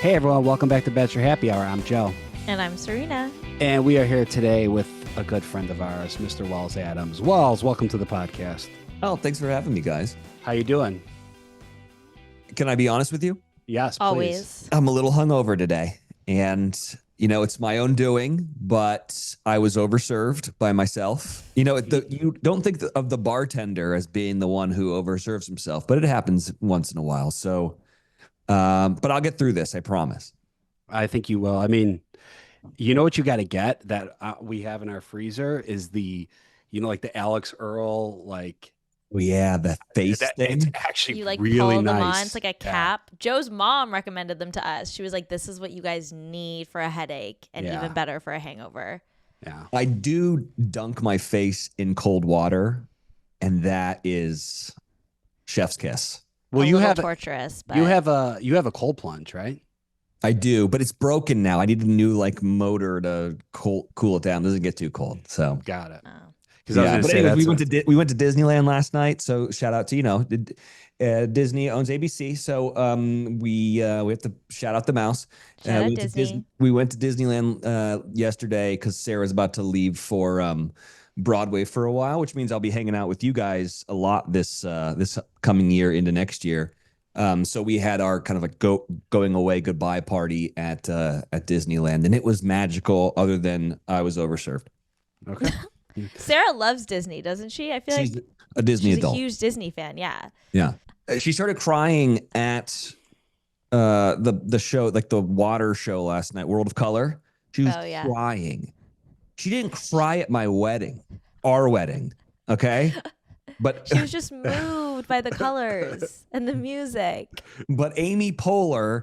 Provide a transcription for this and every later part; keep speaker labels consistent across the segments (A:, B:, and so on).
A: Hey everyone, welcome back to Bachelor Happy Hour. I'm Joe.
B: And I'm Serena.
A: And we are here today with a good friend of ours, Mr. Walls Adams. Walls, welcome to the podcast.
C: Oh, thanks for having me, guys.
A: How you doing?
C: Can I be honest with you?
A: Yes, please.
B: Always.
C: I'm a little hungover today, and it's my own doing, but I was overserved by myself. You don't think of the bartender as being the one who overserves himself, but it happens once in a while. So, but I'll get through this, I promise.
A: I think you will. I mean, you know what you got to get that we have in our freezer is like the Alex Earl, like.
C: Oh, yeah, the face thing.
A: It's actually
B: You like
A: really
B: pull them
A: nice.
B: on. It's like a cap. Joe's mom recommended them to us. She was like, this is what you guys need for a headache and even better for a hangover.
A: Yeah.
C: I do dunk my face in cold water, and that is chef's kiss.
A: Well,
B: a
A: you
B: little
A: have
B: torturous, but
A: you have a cold plunge, right?
C: I do, but it's broken now. I need a new motor to cool it down. It doesn't get too cold. So
A: Got it.
B: Oh.
C: yeah, but anyways, we went to Disneyland last night. So shout out to Disney owns ABC. So we have to shout out the mouse.
B: Shout out Disney.
C: We went to Disneyland yesterday because Sarah's about to leave for Broadway for a while, which means I'll be hanging out with you guys a lot this coming year into next year. So we had our kind of going away goodbye party at Disneyland, and it was magical. Other than I was overserved.
A: Okay.
B: Sarah loves Disney, doesn't she? I feel
C: She's
B: like
C: a Disney
B: she's
C: adult.
B: a huge Disney fan. Yeah.
C: Yeah. She started crying at the show, like the water show last night, World of Color. She was crying. She didn't cry at my wedding, our wedding. Okay. But
B: she was just moved by the colors and the music.
C: But Amy Poehler,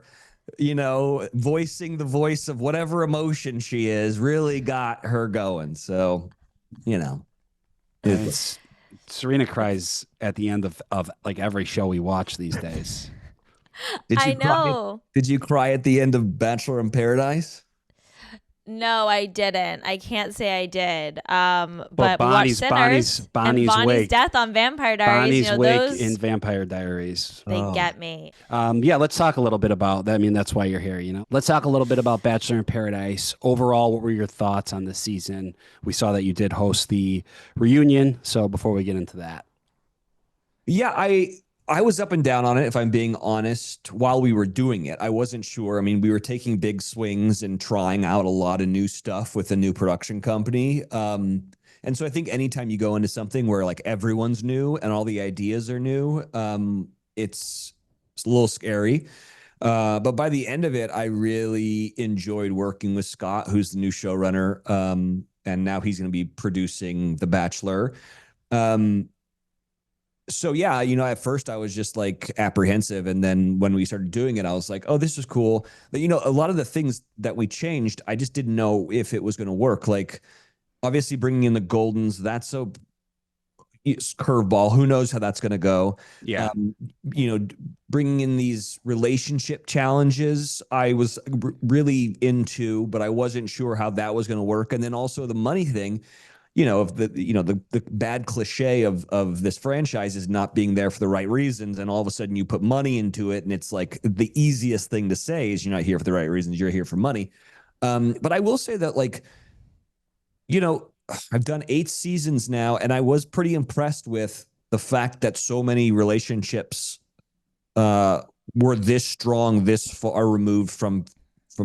C: voicing the voice of whatever emotion she is, really got her going. So,
A: Serena cries at the end of like every show we watch these days.
B: I know.
C: Did you cry at the end of Bachelor in Paradise?
B: No, I didn't. I can't say I did. But
A: Bonnie's
B: we watched Sinners
A: Bonnie's
B: and Bonnie's
A: wake.
B: death on Vampire Diaries.
A: Bonnie's wake
B: those,
A: in Vampire Diaries.
B: They get me.
A: Let's talk a little bit about that. I mean, that's why you're here, Let's talk a little bit about Bachelor in Paradise. Overall, what were your thoughts on the season? We saw that you did host the reunion. So before we get into that.
C: Yeah, I was up and down on it, if I'm being honest, while we were doing it. I wasn't sure. I mean, we were taking big swings and trying out a lot of new stuff with a new production company. And so I think anytime you go into something where like everyone's new and all the ideas are new, it's a little scary. But by the end of it, I really enjoyed working with Scott, who's the new showrunner. And now he's going to be producing The Bachelor. So yeah, at first I was just like apprehensive. And then when we started doing it, I was like, oh, this is cool. But a lot of the things that we changed, I just didn't know if it was going to work. Like obviously bringing in the Goldens, that's a curveball. Who knows how that's going to go?
A: Yeah.
C: Bringing in these relationship challenges, I was really into, but I wasn't sure how that was going to work. And then also the money thing. Of the bad cliche of this franchise is not being there for the right reasons. And all of a sudden you put money into it. And it's like the easiest thing to say is you're not here for the right reasons. You're here for money. But I will say that I've done 8 seasons now, and I was pretty impressed with the fact that so many relationships were this strong, this far removed from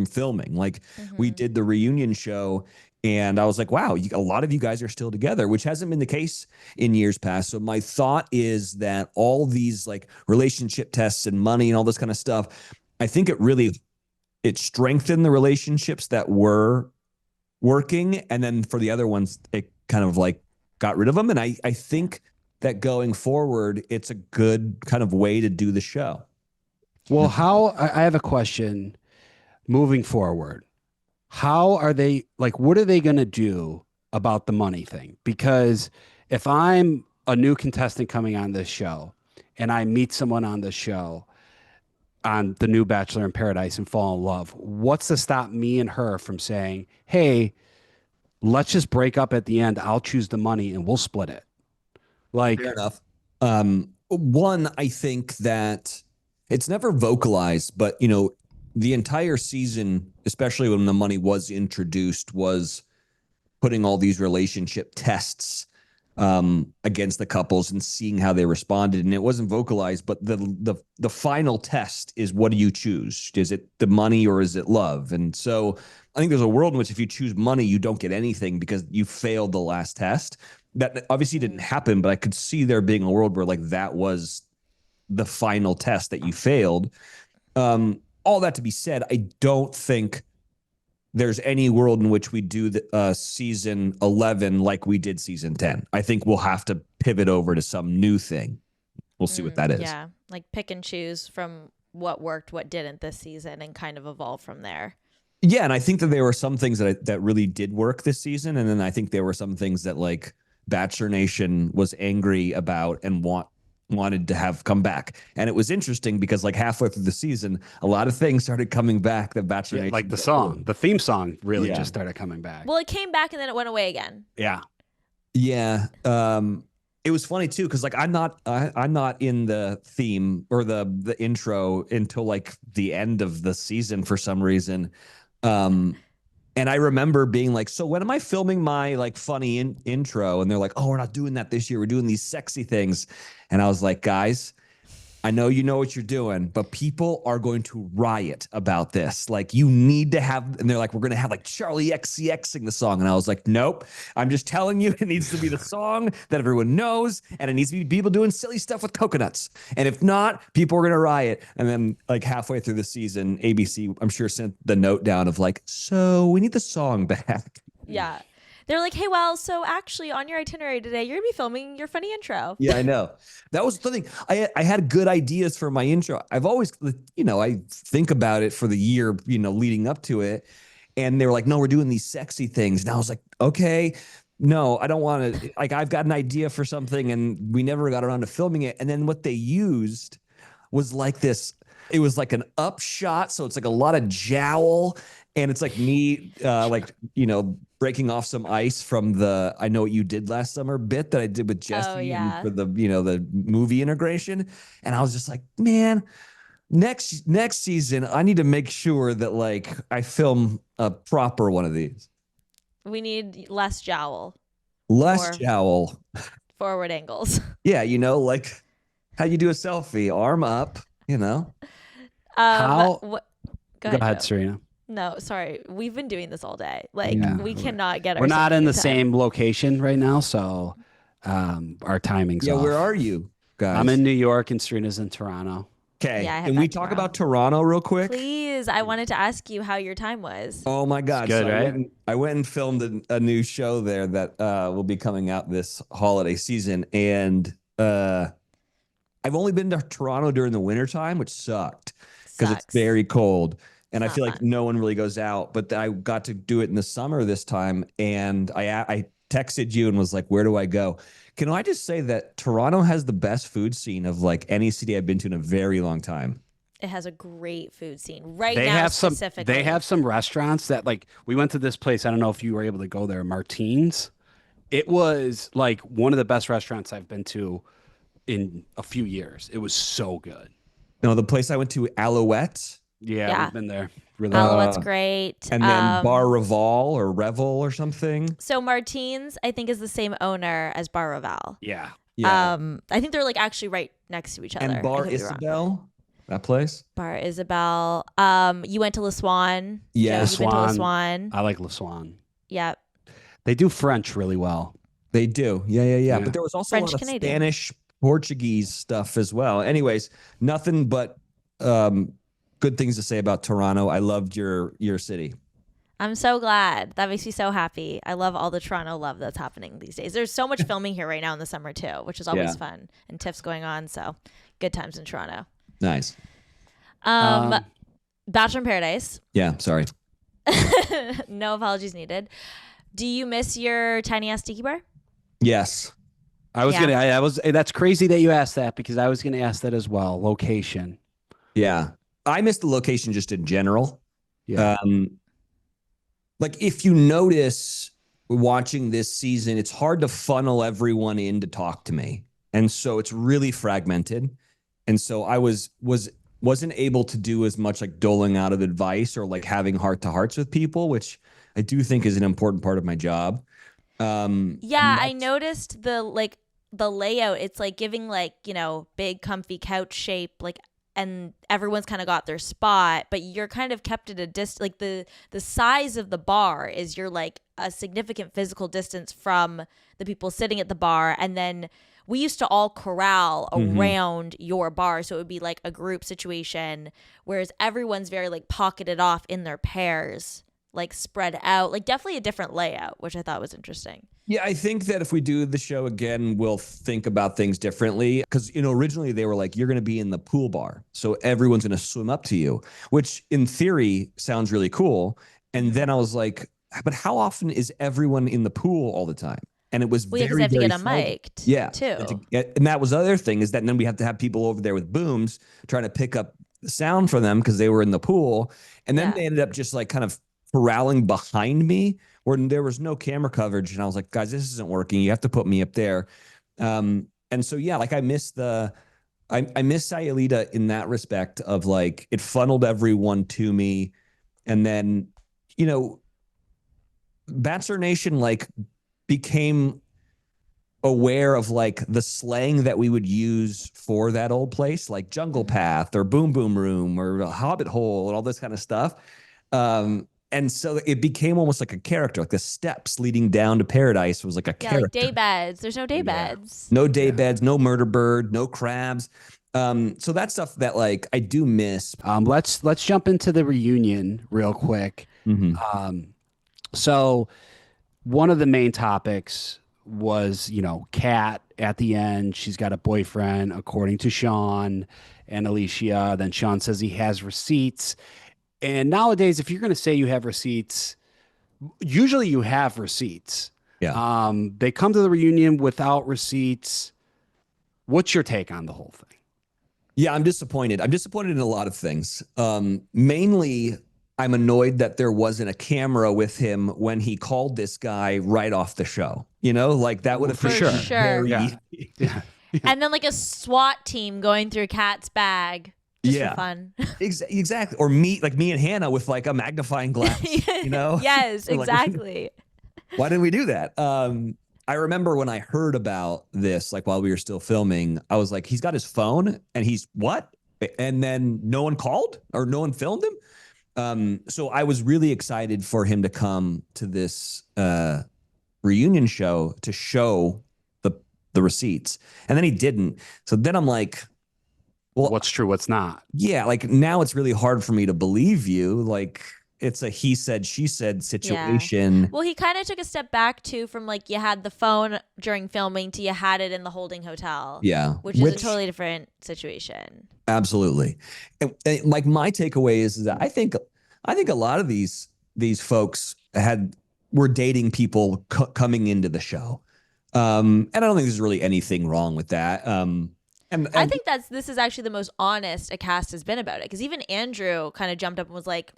C: filming. Like we did the reunion show, and I was like, wow, a lot of you guys are still together, which hasn't been the case in years past. So my thought is that all these like relationship tests and money and all this kind of stuff, I think it strengthened the relationships that were working. And then for the other ones, it kind of like got rid of them. And I think that going forward, it's a good kind of way to do the show.
A: Well, I have a question moving forward. How are they what are they going to do about the money thing? Because if I'm a new contestant coming on this show and I meet someone on the show on the new Bachelor in Paradise and fall in love, what's to stop me and her from saying, hey, let's just break up at the end. I'll choose the money and we'll split it.
C: Fair enough. One, I think that it's never vocalized, but the entire season, especially when the money was introduced, was putting all these relationship tests against the couples and seeing how they responded. And it wasn't vocalized, but the final test is, what do you choose? Is it the money or is it love? And so I think there's a world in which if you choose money, you don't get anything because you failed the last test. That obviously didn't happen, but I could see there being a world where like that was the final test that you failed. All that to be said, I don't think there's any world in which we do the season 11 like we did season 10. I think we'll have to pivot over to some new thing. We'll see what that is.
B: Yeah, like pick and choose from what worked, what didn't this season, and kind of evolve from there.
C: Yeah, and I think that there were some things that really did work this season, and then I think there were some things that like Bachelor Nation was angry about and wanted to have come back. And it was interesting because like halfway through the season, a lot of things started coming back that Bachelor Nation,
A: like the theme song really just started coming back.
B: Well, it came back and then it went away again.
A: Yeah.
C: Yeah. It was funny too, because like I'm not in the theme or the intro until like the end of the season for some reason. And I remember being like, so when am I filming my like funny intro? And they're like, oh, we're not doing that this year. We're doing these sexy things. And I was like, guys, I know you know what you're doing, but people are going to riot about this. Like, you need to have, and they're like, we're going to have like Charlie XCX sing the song. And I was like, nope, I'm just telling you, it needs to be the song that everyone knows. And it needs to be people doing silly stuff with coconuts. And if not, people are going to riot. And then like halfway through the season, ABC, I'm sure, sent the note down of like, so we need the song back.
B: Yeah. They're like, hey, well, so actually on your itinerary today, you're going to be filming your funny intro.
C: Yeah, I know. That was the thing. I had good ideas for my intro. I've always, I think about it for the year, leading up to it. And they were like, no, we're doing these sexy things. And I was like, okay, no, I don't want to. Like, I've got an idea for something and we never got around to filming it. And then what they used was like this. It was like an upshot. So it's like a lot of jowl. And it's like me, breaking off some ice from the I Know What You Did Last Summer bit that I did with Jesse for the, the movie integration. And I was just like, man, next season, I need to make sure that like I film a proper one of these.
B: We need less jowl.
C: Less jowl.
B: Forward angles.
C: Yeah, like how you do a selfie, arm up,
A: How?
B: Go ahead, Serena. No, sorry. We've been doing this all day. Like, we cannot get
A: We're not in the same location right now, so our timing's off.
C: Where are you guys?
A: I'm in New York and Serena's in Toronto.
C: Okay. Yeah, can we talk about Toronto real quick?
B: Please. I wanted to ask you how your time was.
C: Oh, my God.
A: It's good, right?
C: I went and filmed a new show there that will be coming out this holiday season. And I've only been to Toronto during the wintertime, which sucked because it's very cold. And I feel like no one really goes out, but I got to do it in the summer this time. And I texted you and was like, where do I go? Can I just say that Toronto has the best food scene of like any city I've been to in a very long time.
B: It has a great food scene now specifically.
A: They have some restaurants that like, we went to this place. I don't know if you were able to go there, Martine's. It was like one of the best restaurants I've been to in a few years. It was so good.
C: No, the place I went to, Alouette.
A: Yeah, we've been there.
B: Really, Alouette's great.
C: And then Bar Reval or Revel or something.
B: So Martine's, I think, is the same owner as Bar Reval.
A: Yeah.
B: I think they're like actually right next to each other.
C: And Bar Isabel, that place.
B: Bar Isabel. You went to Le Swan.
C: Yeah,
B: Le Swan.
A: I like Le Swan.
B: Yep.
A: They do French really well.
C: They do. Yeah. But there was also French, a lot of Canadian. Spanish, Portuguese stuff as well. Anyways, nothing but good things to say about Toronto. I loved your city.
B: I'm so glad. That makes me so happy. I love all the Toronto love that's happening these days. There's so much filming here right now in the summer too, which is always fun. And TIFF's going on, so good times in Toronto.
C: Nice.
B: Bachelor in Paradise.
C: Yeah, sorry.
B: No apologies needed. Do you miss your tiny ass tiki bar?
C: Yes.
A: That's crazy that you asked that because I was gonna ask that as well. Location.
C: Yeah. I miss the location just in general.
A: Yeah.
C: Like if you notice watching this season, it's hard to funnel everyone in to talk to me. And so it's really fragmented. And so I was wasn't able to do as much like doling out of advice or like having heart to hearts with people, which I do think is an important part of my job.
B: Yeah,
C: And
B: I
C: that's
B: noticed the layout. It's like giving like, big comfy couch shape, like, and everyone's kind of got their spot, but you're kind of kept at a distance. Like the size of the bar is you're like a significant physical distance from the people sitting at the bar, and then we used to all corral
C: Mhm.
B: around your bar, so it would be like a group situation, whereas everyone's very like pocketed off in their pairs, like spread out, like definitely a different layout, which I thought was interesting.
C: Yeah, I think that if we do the show again, we'll think about things differently. Because, originally they were like, you're going to be in the pool bar. So everyone's going to swim up to you, which in theory sounds really cool. And then I was like, but how often is everyone in the pool all the time? And it was
B: Well, yeah, because they
C: very,
B: have to get
C: very
B: them
C: seldom.
B: mic'd
C: Yeah.
B: too.
C: And that was the other thing is that then we have to have people over there with booms trying to pick up the sound for them because they were in the pool. And then
B: Yeah.
C: they ended up just like kind of corralling behind me where there was no camera coverage. And I was like, guys, this isn't working. You have to put me up there. And so, yeah, like I miss Sayulita in that respect of like, it funneled everyone to me. And then, you know, Bachelor Nation like became aware of like the slang that we would use for that old place, like Jungle
B: Mhm.
C: Path or Boom Boom Room or Hobbit Hole and all this kind of stuff. And so it became almost like a character, like the steps leading down to paradise was like a
B: Yeah, like day
C: character.
B: beds. There's no day
A: Yeah.
B: beds.
C: No day
A: Yeah.
C: beds, no murder bird, no crabs. So that's stuff that like I do miss.
A: Let's jump into the reunion real quick.
C: Mhm.
A: Um, so one of the main topics was, Kat at the end. She's got a boyfriend, according to Sean and Alicia. Then Sean says he has receipts. And nowadays, if you're going to say you have receipts, usually you have receipts.
C: Yeah.
A: They come to the reunion without receipts. What's your take on the whole thing?
C: Yeah, I'm disappointed. I'm disappointed in a lot of things. Mainly, I'm annoyed that there wasn't a camera with him when he called this guy right off the show. Like that would have
A: For
B: For
C: been
A: sure.
B: sure.
A: Yeah.
C: very,
A: Yeah.
B: And then like a SWAT team going through Kat's bag just for
C: yeah,
B: fun.
C: exactly. Or me and Hannah with like a magnifying glass.
B: Yes,
C: We're like,
B: exactly.
C: why didn't we do that? I remember when I heard about this, like while we were still filming, I was like, he's got his phone and he's what? And then no one called or no one filmed him. So I was really excited for him to come to this reunion show to show the the receipts, and then he didn't. So then I'm like, well,
A: What's true, what's not.
C: yeah, like now it's really hard for me to believe you. Like it's a he said she said
B: Yeah.
C: situation.
B: Well, he kind of took a step back too from like you had the phone during filming to you had it in the holding hotel,
C: Yeah,
B: which is a totally different situation.
C: absolutely. And, like my takeaway is that I think a lot of these folks were dating people coming into the show. And I don't think there's really anything wrong with that.
B: I
C: And
B: think this is actually the most honest a cast has been about it, because even Andrew kind of jumped up and was like,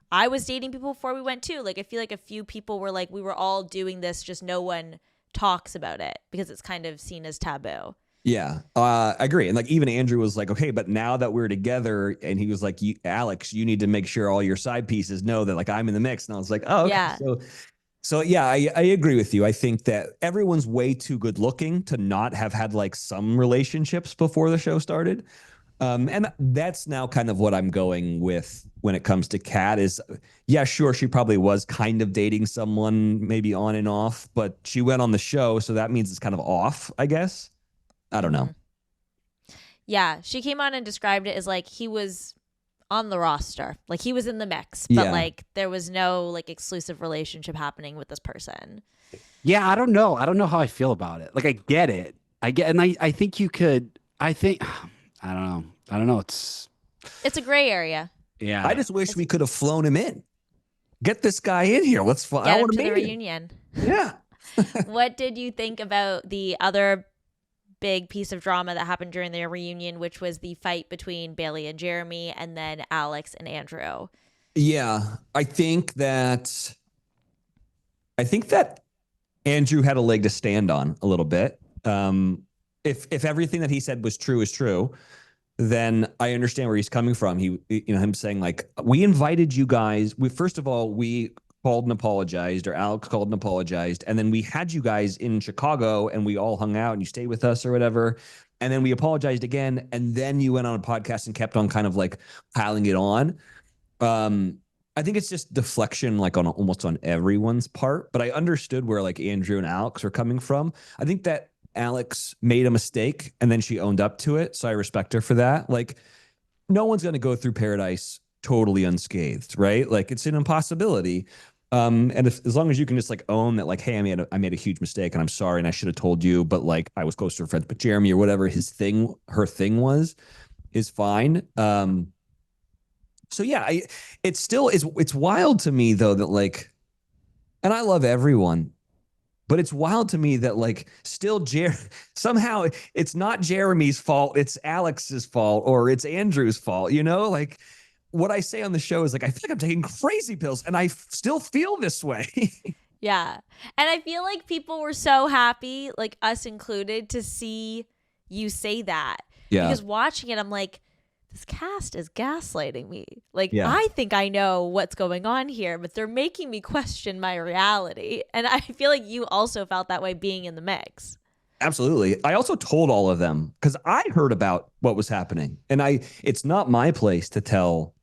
B: I was dating people before we went too. Like I feel like a few people were like, we were all doing this, just no one talks about it because it's kind of seen as taboo.
C: yeah, I agree. And like even Andrew was like, okay, but now that we're together, and he was like, Alex, you need to make sure all your side pieces know that like I'm in the mix. And I was like, oh, okay.
B: Yeah.
C: So yeah, I agree with you. I think that everyone's way too good looking to not have had like some relationships before the show started. And that's now kind of what I'm going with when it comes to Kat is, yeah, sure, she probably was kind of dating someone maybe on and off, but she went on the show, so that means it's kind of off, I guess. I don't know.
B: Mhm. Yeah. She came on and described it as like he was on the roster, like he was in the mix, but
C: Yeah.
B: like there was no like exclusive relationship happening with this person.
A: Yeah, I don't know. I don't know how I feel about it. Like I get it. And I think you could I think I don't know. I don't know.
B: It's a gray area.
A: Yeah.
C: I just wish we could have flown him in. Get this guy in here. Let's fly. I
B: Get him
C: want
B: to
C: to
B: the
C: meet him.
B: reunion.
C: Yeah.
B: What did you think about the other big piece of drama that happened during their reunion, which was the fight between Bailey and Jeremy and then Alex and Andrew?
C: Yeah. I think that Andrew had a leg to stand on a little bit. If everything that he said was true is true, then I understand where he's coming from. Him saying like, we invited you guys. First of all, we called and apologized, or Alex called and apologized, and then we had you guys in Chicago, and we all hung out, and you stayed with us or whatever, and then we apologized again, and then you went on a podcast and kept on kind of like piling it on. I think it's just deflection, like on almost on everyone's part. But I understood where like Andrew and Alex are coming from. I think that Alex made a mistake and then she owned up to it. So I respect her for that. Like, no one's going to go through Paradise totally unscathed, right? Like, it's an impossibility. And as long as you can just like own that, like, hey, I made a huge mistake and I'm sorry and I should have told you, but like I was close to her friends, but Jeremy or whatever her thing was, is fine. So yeah, it still is. It's wild to me though that like, and I love everyone, but it's wild to me that like still somehow it's not Jeremy's fault, it's Alex's fault or it's Andrew's fault. Like what I say on the show is like, I feel like I'm taking crazy pills and I still feel this way.
B: Yeah. And I feel like people were so happy, like us included, to see you say that.
C: Yeah.
B: Because watching it, I'm like, this cast is gaslighting me. Like,
C: Yeah.
B: I think I know what's going on here, but they're making me question my reality. And I feel like you also felt that way being in the mix.
C: Absolutely. I also told all of them because I heard about what was happening, and it's not my place to tell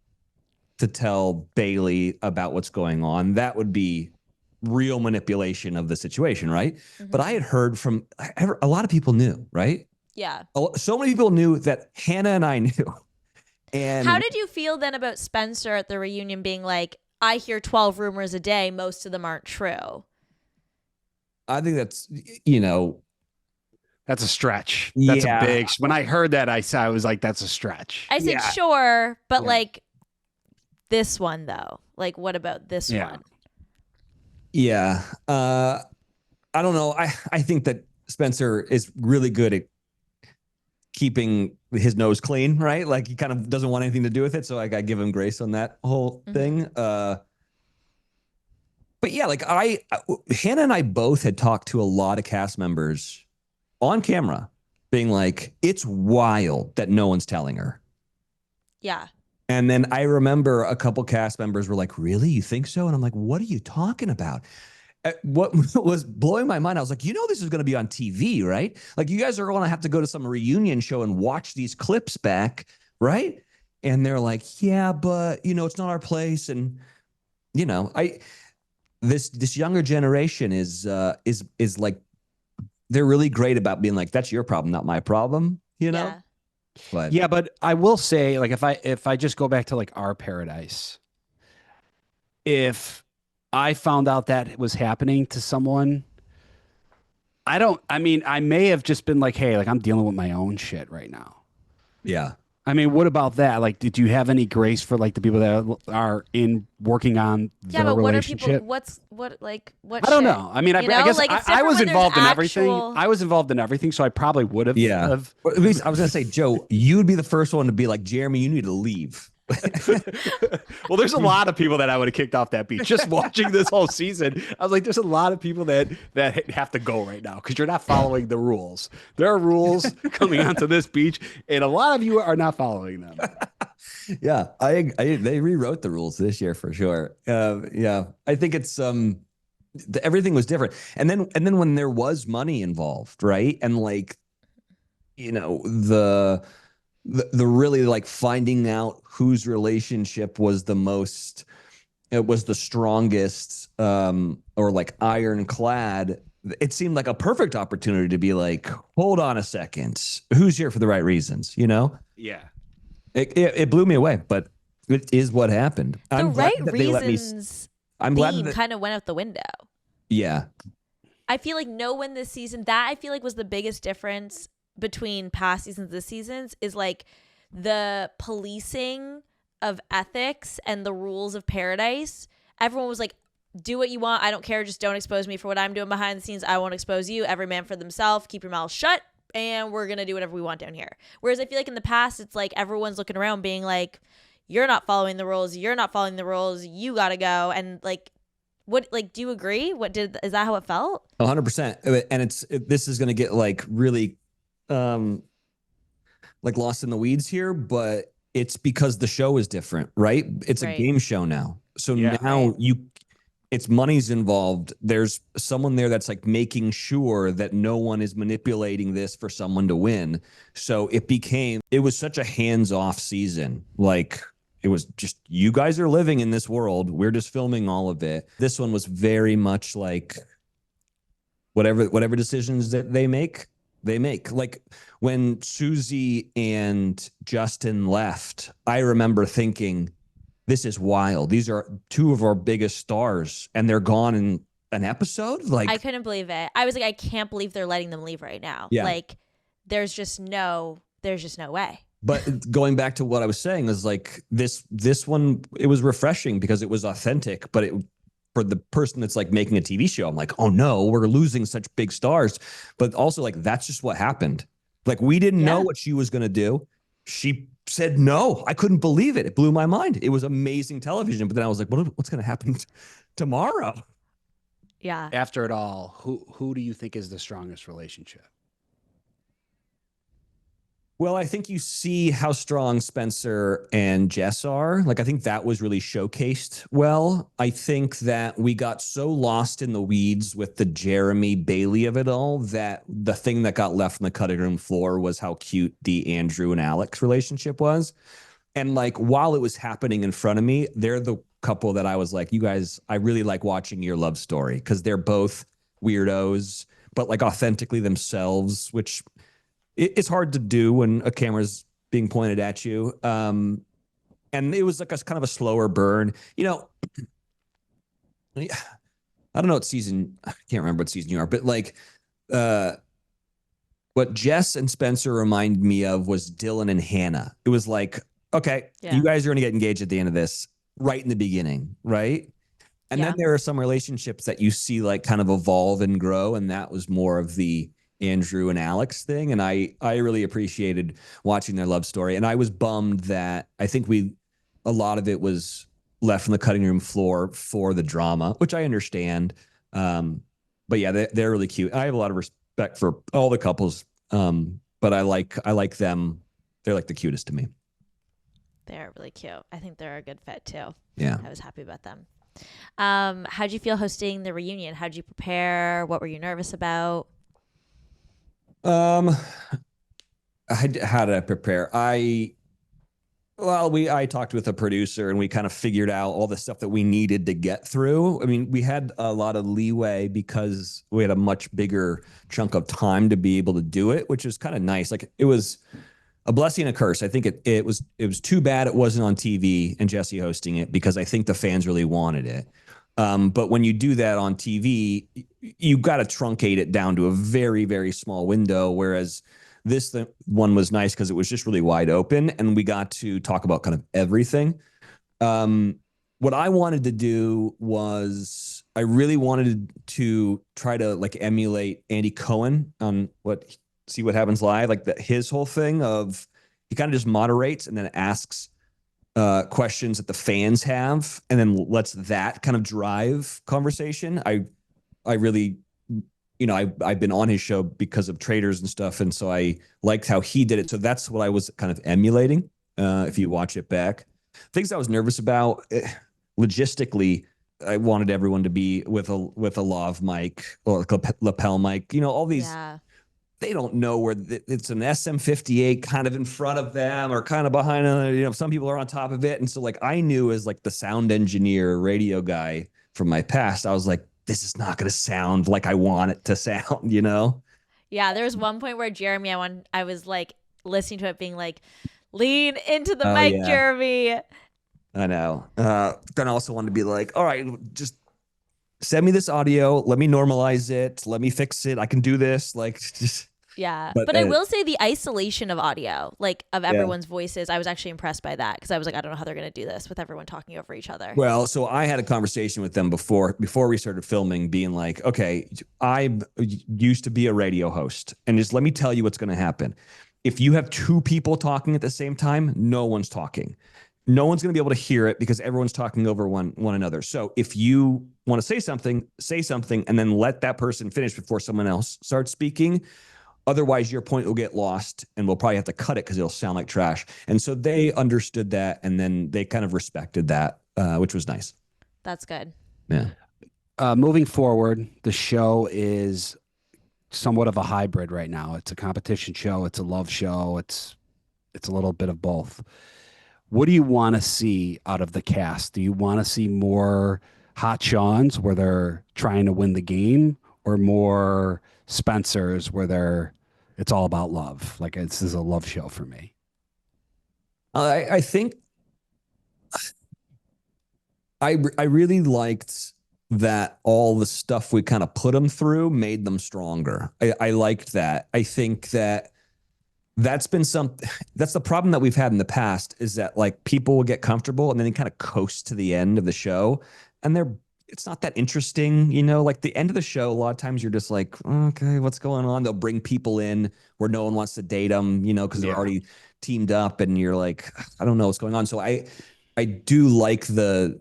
C: Bailey about what's going on. That would be real manipulation of the situation, right?
B: Mm-hmm.
C: But I had heard from a lot of people knew, right?
B: Yeah.
C: So many people knew that Hannah and I knew. And
B: how did you feel then about Spencer at the reunion being like, I hear 12 rumors a day, most of them aren't true?
C: I think that's,
A: that's a stretch. That's
C: Yeah.
A: a big. When I heard that, I was like, that's a stretch.
B: I said,
C: Yeah.
B: sure, but
C: Yeah.
B: like this one though, like what about this one?
C: Yeah. I don't know. I think that Spencer is really good at keeping his nose clean, right? Like he kind of doesn't want anything to do with it. So like I give him grace on that whole thing. But yeah, like Hannah and I both had talked to a lot of cast members on camera being like, it's wild that no one's telling her.
B: Yeah.
C: And then I remember a couple cast members were like, really? You think so? And I'm like, what are you talking about? What was blowing my mind, I was like, this is going to be on TV, right? Like you guys are going to have to go to some reunion show and watch these clips back, right? And they're like, yeah, but it's not our place. And this younger generation is like, they're really great about being like, that's your problem, not my problem,
B: Yeah.
A: But I will say, like, if I just go back to like our Paradise, if I found out that it was happening to someone, I may have just been like, hey, like I'm dealing with my own shit right now.
C: Yeah.
A: I mean, what about that? Like, did you have any grace for like the people that are working on their
B: but
A: relationship?
B: what are people, what
A: I don't
B: shit?
A: know. I mean, I guess
B: like, it's
A: I was
B: different when
A: involved in
B: there's
A: everything.
B: actual-
A: I was involved in everything, so I probably would have.
C: Yeah. Or at least I was going to say, Joe, you'd be the first one to be like, Jeremy, you need to leave.
A: Well, there's a lot of people that I would have kicked off that beach. Just watching this whole season, I was like, there's a lot of people that have to go right now because you're not following the rules. There are rules coming onto this beach, and a lot of you are not following them.
C: Yeah, they rewrote the rules this year for sure. Yeah, I think it's everything was different, and then when there was money involved, right, and like the really like finding out whose relationship was the most, it was the strongest, or like ironclad. It seemed like a perfect opportunity to be like, hold on a second, who's here for the right reasons?
A: Yeah.
C: It blew me away, but it is what happened.
B: The right reasons
C: I'm glad
B: theme
C: that
B: kind of went out the window.
C: Yeah.
B: I feel like no one this season, that I feel like was the biggest difference between past seasons this seasons, is like the policing of ethics and the rules of Paradise. Everyone was like, do what you want, I don't care, just don't expose me for what I'm doing behind the scenes. I won't expose you. Every man for themselves, keep your mouth shut, and we're gonna do whatever we want down here. Whereas I feel like in the past, it's like everyone's looking around being like, you're not following the rules, you gotta go. And like, what, like, do you agree? Is that how it felt?
C: 100%. And this is going to get like really, like lost in the weeds here, but it's because the show is different, right? It's a
B: Right.
C: game show now. So
A: Yeah.
C: now
B: Right.
C: it's money's involved. There's someone there that's like making sure that no one is manipulating this for someone to win. So it was such a hands-off season. Like it was just, you guys are living in this world. We're just filming all of it. This one was very much like whatever decisions that they make, they make. Like when Susie and Justin left, I remember thinking, this is wild. These are two of our biggest stars, and they're gone in an episode.
B: I
C: Like,
B: couldn't believe it. I was like, I can't believe they're letting them leave right now.
C: yeah.
B: Like, there's just no way.
C: But going back to what I was saying is like this one, it was refreshing because it was authentic, but for the person that's like making a TV show, I'm like, oh no, we're losing such big stars. But also like, that's just what happened. Like we didn't know what she was going to do. She said no. I couldn't believe it. It blew my mind. It was amazing television. But then I was like, what's going to happen tomorrow?
B: Yeah.
A: After it all, who do you think is the strongest relationship?
C: Well, I think you see how strong Spencer and Jess are. Like, I think that was really showcased well. I think that we got so lost in the weeds with the Jeremy Bailey of it all that the thing that got left on the cutting room floor was how cute the Andrew and Alex relationship was. And like, while it was happening in front of me, they're the couple that I was like, you guys, I really like watching your love story because they're both weirdos, but like authentically themselves, which it's hard to do when a camera's being pointed at you. And it was like a kind of a slower burn. You know, I don't know what season, I can't remember what season you are, but like what Jess and Spencer remind me of was Dylan and Hannah. It was like, okay, you guys are going to get engaged at the end of this right in the beginning, right? And then there are some relationships that you see like kind of evolve and grow. And that was more of the Andrew and Alex thing. And I really appreciated watching their love story. And I was bummed that I think a lot of it was left on the cutting room floor for the drama, which I understand. But yeah, they're really cute. I have a lot of respect for all the couples. But I like them. They're like the cutest to me.
B: They're really cute. I think they're a good fit too.
C: Yeah.
B: I was happy about them. How'd you feel hosting the reunion? How'd you prepare? What were you nervous about?
C: How did I prepare? I talked with a producer and we kind of figured out all the stuff that we needed to get through. I mean, we had a lot of leeway because we had a much bigger chunk of time to be able to do it, which is kind of nice. Like it was a blessing and a curse. I think it was too bad it wasn't on TV and Jesse hosting it because I think the fans really wanted it. But when you do that on TV, you got to truncate it down to a very, very small window. Whereas this one was nice because it was just really wide open and we got to talk about kind of everything. What I wanted to do was I really wanted to try to like emulate Andy Cohen on See What Happens Live, like his whole thing of he kind of just moderates and then asks questions that the fans have and then lets that kind of drive conversation. I really, I've been on his show because of Traders and stuff. And so I liked how he did it. So that's what I was kind of emulating. If you watch it back, things I was nervous about logistically, I wanted everyone to be with a lav mic or lapel mic, all these, they don't know where it's an SM58 kind of in front of them or kind of behind them. Some people are on top of it. And so like, I knew as like the sound engineer radio guy from my past, I was like, this is not going to sound like I want it to sound,
B: Yeah. There was one point where Jeremy, I was like listening to it being like, lean into the mic, yeah. Jeremy.
C: I know. Then I also wanted to be like, all right, just send me this audio. Let me normalize it. Let me fix it. I can do this. Like, just.
B: Yeah. But I will say the isolation of audio, like of everyone's voices, I was actually impressed by that because I was like, I don't know how they're going to do this with everyone talking over each other.
C: Well, so I had a conversation with them before we started filming being like, okay, I used to be a radio host and just let me tell you what's going to happen. If you have two people talking at the same time, no one's talking. No one's going to be able to hear it because everyone's talking over one another. So if you want to say something, and then let that person finish before someone else starts speaking. Otherwise, your point will get lost and we'll probably have to cut it because it'll sound like trash. And so they understood that, and then they kind of respected that, which was nice.
B: That's good.
C: Yeah.
A: Moving forward, the show is somewhat of a hybrid right now. It's a competition show. It's a love show. It's a little bit of both. What do you want to see out of the cast? Do you want to see more Hot Shawns where they're trying to win the game, or more Spencers where it's all about love? Like, this is a love show for me.
C: I think I really liked that all the stuff we kind of put them through made them stronger. I liked that. I think that that's been that's the problem that we've had in the past, is that like people will get comfortable and then they kind of coast to the end of the show, and it's not that interesting, like the end of the show. A lot of times you're just like, okay, what's going on? They'll bring people in where no one wants to date them, because they're already teamed up, and you're like, I don't know what's going on. So I do like the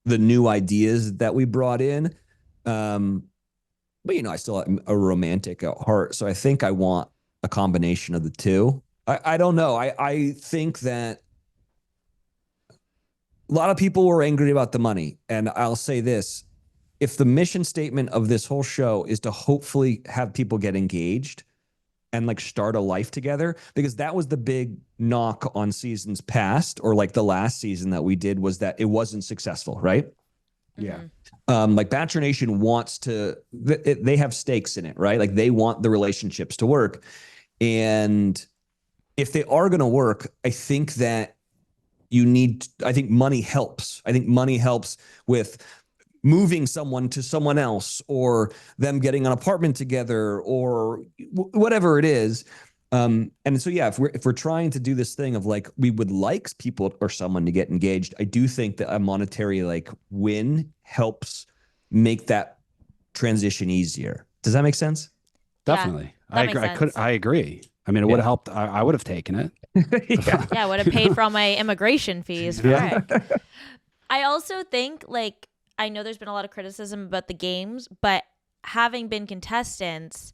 C: new ideas that we brought in. But I still am a romantic at heart. So I think I want a combination of the two. I don't know. I think that a lot of people were angry about the money. And I'll say this: if the mission statement of this whole show is to hopefully have people get engaged and like start a life together, because that was the big knock on seasons past, or like the last season that we did, was that it wasn't successful, right?
A: Yeah.
C: Like Bachelor Nation wants to, they have stakes in it, right? Like they want the relationships to work. And if they are going to work, I think that I think money helps. I think money helps with moving someone to someone else, or them getting an apartment together, or whatever it is. And so, yeah, if we're trying to do this thing of like, we would like people or someone to get engaged, I do think that a monetary like win helps make that transition easier. Does that make sense?
A: Definitely.
B: that makes sense.
A: I agree. I mean, it would have helped. I would have taken it.
B: Yeah, would have paid for all my immigration fees.
A: Yeah.
B: I also think, like, I know there's been a lot of criticism about the games, but having been contestants,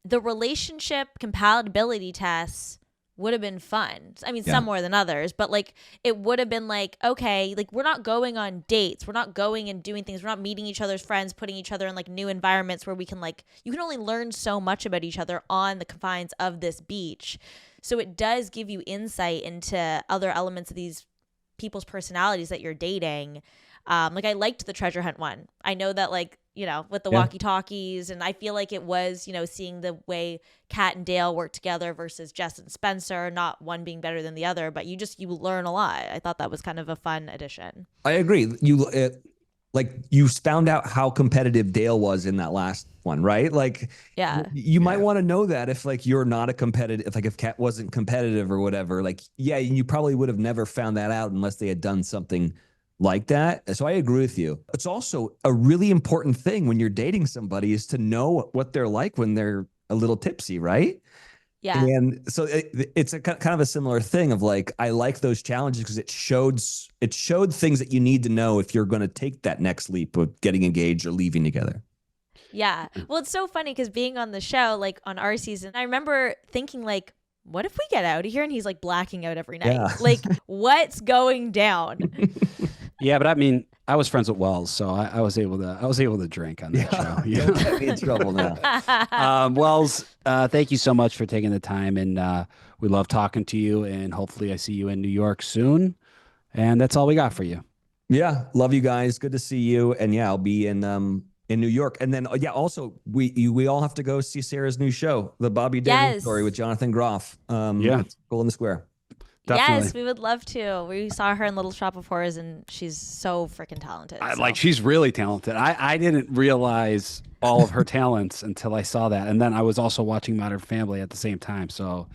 B: the relationship compatibility tests would have been fun. I mean, some more than others, but like it would have been like, okay, like we're not going on dates. We're not going and doing things. We're not meeting each other's friends, putting each other in like new environments where we can like, you can only learn so much about each other on the confines of this beach. So it does give you insight into other elements of these people's personalities that you're dating. Like I liked the treasure hunt one. I know that like, with the walkie-talkies, and I feel like it was, seeing the way Kat and Dale work together versus Jess and Spencer, not one being better than the other, but you learn a lot. I thought that was kind of a fun addition.
C: I agree. You found out how competitive Dale was in that last one, right? Like, you might want to know that if like you're not a competitive, if Kat wasn't competitive or whatever, like, you probably would have never found that out unless they had done something like that. So I agree with you. It's also a really important thing when you're dating somebody, is to know what they're like when they're a little tipsy, right?
B: Yeah.
C: And so it's a kind of a similar thing of like, I like those challenges because it showed things that you need to know if you're going to take that next leap of getting engaged or leaving together.
B: Yeah. Well, it's so funny because being on the show, like on our season, I remember thinking like, what if we get out of here and he's like blacking out every night?
C: Yeah.
B: Like, what's going down?
A: Yeah, but I mean, I was friends with Wells, so I was able to drink on that show.
C: Don't get me in trouble now.
A: Wells, thank you so much for taking the time, and we love talking to you. And hopefully, I see you in New York soon. And that's all we got for you.
C: Yeah, love you guys. Good to see you. And yeah, I'll be in New York. And then also we all have to go see Sarah's new show, The Bobby Darin Story with Jonathan Groff. It's Cool in the Square.
A: Definitely.
B: Yes, we would love to. We saw her in Little Shop of Horrors, and she's so freaking talented.
A: She's really talented. I didn't realize all of her talents until I saw that. And then I was also watching Modern Family at the same time. So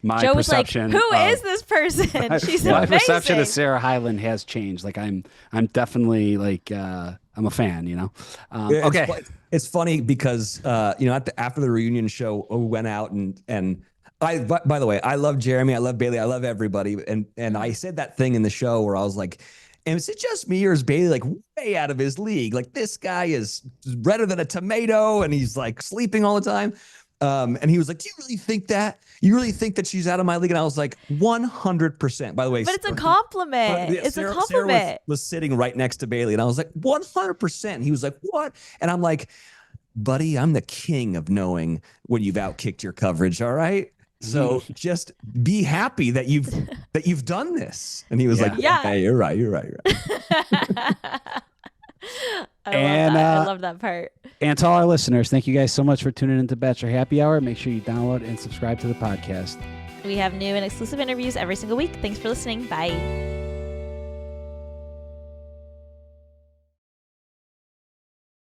A: my
B: Joe
A: perception
B: was like, who is this person? She's
A: my
B: amazing.
A: perception of Sarah Hyland has changed. Like I'm definitely like I'm a fan, Okay.
C: It's funny because after the reunion show, we went out and by the way, I love Jeremy, I love Bailey, I love everybody. And I said that thing in the show where I was like, and is it just me or is Bailey like way out of his league? Like this guy is redder than a tomato and he's like sleeping all the time. And he was like, "Do you really think that? You really think that she's out of my league?" And I was like, 100%. By the way,
B: But it's a compliment.
C: yeah,
B: It's a
C: Sarah
B: compliment.
C: was sitting right next to Bailey, and I was like, 100%. He was like, "What?" And I'm like, "Buddy, I'm the king of knowing when you've outkicked your coverage. All right. So just be happy that you've done this." And he was like,
B: Yeah.
C: "Yeah, you're right. You're right. You're right."
B: I love that part.
A: And to all our listeners, thank you guys so much for tuning into Bachelor Happy Hour. Make sure you download and subscribe to the podcast.
B: We have new and exclusive interviews every single week. Thanks for listening. Bye.